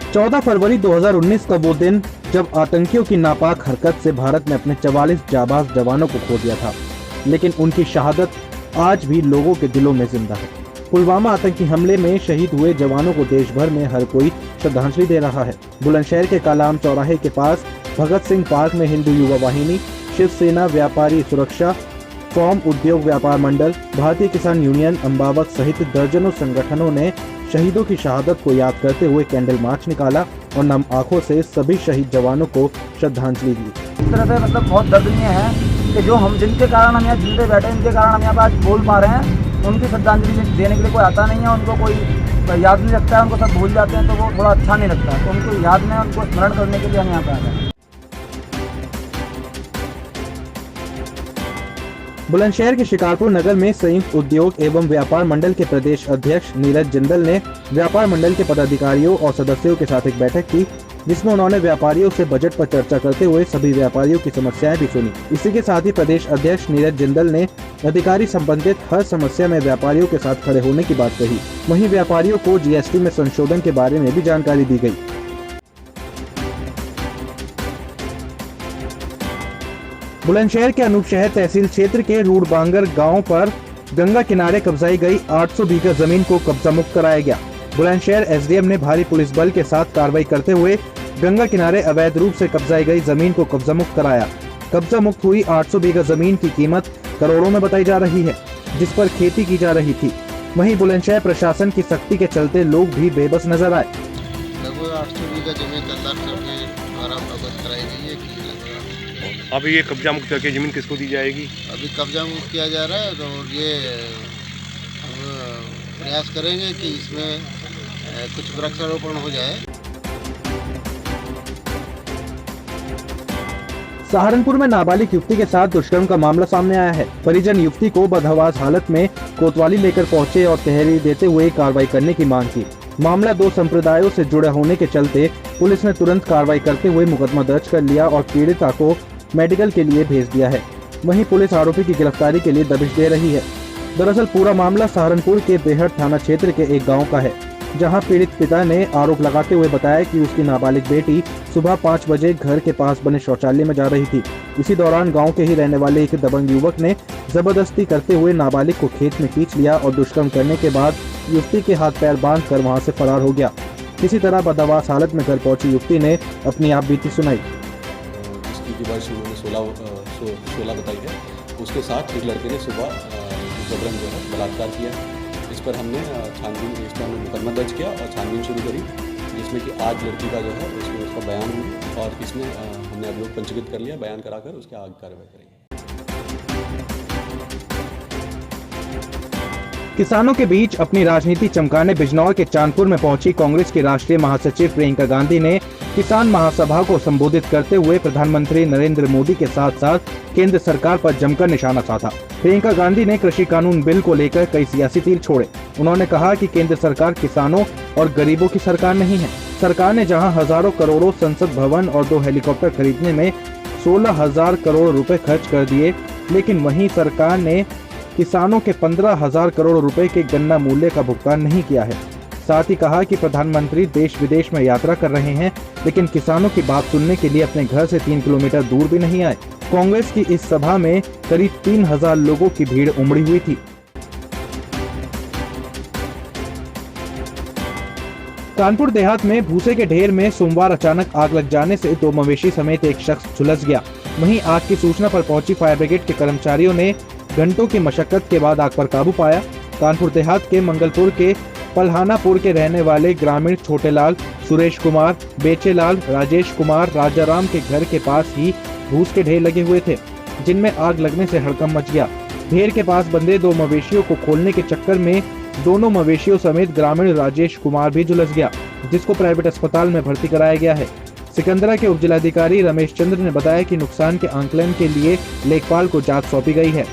14 फरवरी 2019 का वो दिन जब आतंकियों की नापाक हरकत से भारत ने अपने 44 जाबाज जवानों को खो दिया था, लेकिन उनकी शहादत आज भी लोगों के दिलों में जिंदा है। पुलवामा आतंकी हमले में शहीद हुए जवानों को देश भर में हर कोई श्रद्धांजलि दे रहा है। बुलंदशहर के कालाम चौराहे के पास भगत सिंह पार्क में हिंदू युवा वाहिनी, शिवसेना व्यापारी सुरक्षा, फॉर्म उद्योग व्यापार मंडल, भारतीय किसान यूनियन अम्बावत सहित दर्जनों संगठनों ने शहीदों की शहादत को याद करते हुए कैंडल मार्च निकाला और नम आंखों से सभी शहीद जवानों को श्रद्धांजलि दी। इस तरह से बहुत दर्दनीय है कि जो हम जिनके कारण हम यहाँ जिंदे बैठे, इनके कारण हम यहाँ पर आज बोल पा रहे हैं, उनकी श्रद्धांजलि देने के लिए कोई आता नहीं है, उनको कोई याद नहीं रखता है, उनको सब भूल जाते हैं, तो वो थोड़ा अच्छा नहीं लगता है। तो उनको याद में उनको स्मरण करने के लिए हम यहाँ पर आ रहे हैं। बुलंदशहर के शिकारपुर नगर में संयुक्त उद्योग एवं व्यापार मंडल के प्रदेश अध्यक्ष नीरज जिंदल ने व्यापार मंडल के पदाधिकारियों और सदस्यों के साथ एक बैठक की, जिसमें उन्होंने व्यापारियों से बजट पर चर्चा करते हुए सभी व्यापारियों की समस्याएं भी सुनी। इसी के साथ ही प्रदेश अध्यक्ष नीरज जिंदल ने अधिकारी संबंधित हर समस्या में व्यापारियों के साथ खड़े होने की बात कही। वहीं व्यापारियों को जीएसटी में संशोधन के बारे में भी जानकारी दी गयी। बुलंदशहर के अनूपशहर तहसील क्षेत्र के रूड़बांगर गांव पर गंगा किनारे कब्जाई गई 800 बीघा जमीन को कब्जा मुक्त कराया गया। बुलंदशहर एसडीएम ने भारी पुलिस बल के साथ कार्रवाई करते हुए गंगा किनारे अवैध रूप से कब्जाई गई जमीन को कब्जा मुक्त कराया। कब्जा मुक्त हुई 800 बीघा जमीन की कीमत करोड़ों में बताई जा रही है, जिस पर खेती की जा रही थी। वहीं बुलंदशहर प्रशासन की सख्ती के चलते लोग भी बेबस नजर आए। लगभग 800 बीघा जमीन कराई गई है। अभी ये कब्जा मुक्त करके जमीन किसको दी जाएगी? अभी कब्जा मुक्त किया जा रहा है और ये हम प्रयास करेंगे कि इसमें कुछ वृक्षारोपण हो जाए। सहारनपुर में नाबालिग युवती के साथ दुष्कर्म का मामला सामने आया है। परिजन युवती को बदहवास हालत में कोतवाली लेकर पहुंचे और तहरीर देते हुए कार्रवाई करने की मांग की। मामला दो संप्रदायों से जुड़े होने के चलते पुलिस ने तुरंत कार्रवाई करते हुए मुकदमा दर्ज कर लिया और पीड़िता को मेडिकल के लिए भेज दिया है। वहीं पुलिस आरोपी की गिरफ्तारी के लिए दबिश दे रही है। दरअसल पूरा मामला सहारनपुर के बेहड़ थाना क्षेत्र के एक गांव का है, जहां पीड़ित पिता ने आरोप लगाते हुए बताया कि उसकी नाबालिग बेटी सुबह 5 बजे घर के पास बने शौचालय में जा रही थी। इसी दौरान गांव के ही रहने वाले एक दबंग युवक ने जबरदस्ती करते हुए नाबालिग को खेत में खींच लिया और दुष्कर्म करने के बाद युवती के हाथ पैर बांधकर वहां से फरार हो गया। किसी तरह बदहवास हालत में घर पहुंची युवती ने अपनी आप बीती सुनाई। जिसकी वर्ष उन्होंने 16 बताई है, उसके साथ एक लड़के ने सुबह जबरन जो है बलात्कार किया। इस पर हमने छानबीन, इस पर हमने मुकदमा दर्ज किया और छानबीन शुरू करी, जिसमें कि आज लड़की का जो है उसमें उसका बयान हुआ और इसमें हमने अभियोग पंजीकृत कर लिया। बयान कराकर उसके आगे कार्रवाई करेंगे। किसानों के बीच अपनी राजनीति चमकाने बिजनौर के चांदपुर में पहुंची कांग्रेस की राष्ट्रीय महासचिव प्रियंका गांधी ने किसान महासभा को संबोधित करते हुए प्रधानमंत्री नरेंद्र मोदी के साथ साथ केंद्र सरकार पर जमकर निशाना साधा। प्रियंका गांधी ने कृषि कानून बिल को लेकर कई सियासी तीर छोड़े। उन्होंने कहा कि केंद्र सरकार किसानों और गरीबों की सरकार नहीं है। सरकार ने जहां हजारों करोड़ों संसद भवन और 2 हेलीकॉप्टर खरीदने में 16,000 करोड़ रुपए खर्च कर दिए, लेकिन वहीं सरकार ने किसानों के 15,000 करोड़ रुपए के गन्ना मूल्य का भुगतान नहीं किया है। साथ ही कहा कि प्रधानमंत्री देश विदेश में यात्रा कर रहे हैं, लेकिन किसानों की बात सुनने के लिए अपने घर से 3 किलोमीटर दूर भी नहीं आए। कांग्रेस की इस सभा में करीब 3,000 लोगों की भीड़ उमड़ी हुई थी। कानपुर देहात में भूसे के ढेर में सोमवार अचानक आग लग जाने से 2 मवेशी समेत एक शख्स झुलस गया। वहीं आग की सूचना पर पहुंची फायर ब्रिगेड के कर्मचारियों ने घंटों की मशक्कत के बाद आग पर काबू पाया। कानपुर देहात के मंगलपुर के पलहानापुर के रहने वाले ग्रामीण छोटेलाल, सुरेश कुमार, बेचेलाल, राजेश कुमार, राजाराम के घर के पास ही भूस के ढेर लगे हुए थे, जिनमें आग लगने से हड़कंप मच गया। ढेर के पास बंधे 2 मवेशियों को खोलने के चक्कर में दोनों मवेशियों समेत ग्रामीण राजेश कुमार भी झुलस गया, जिसको प्राइवेट अस्पताल में भर्ती कराया गया है। सिकंदरा के उपजिलाधिकारी रमेश चंद्र ने बताया कि नुकसान के आंकलन के लिए लेखपाल को जांच सौंपी गई है।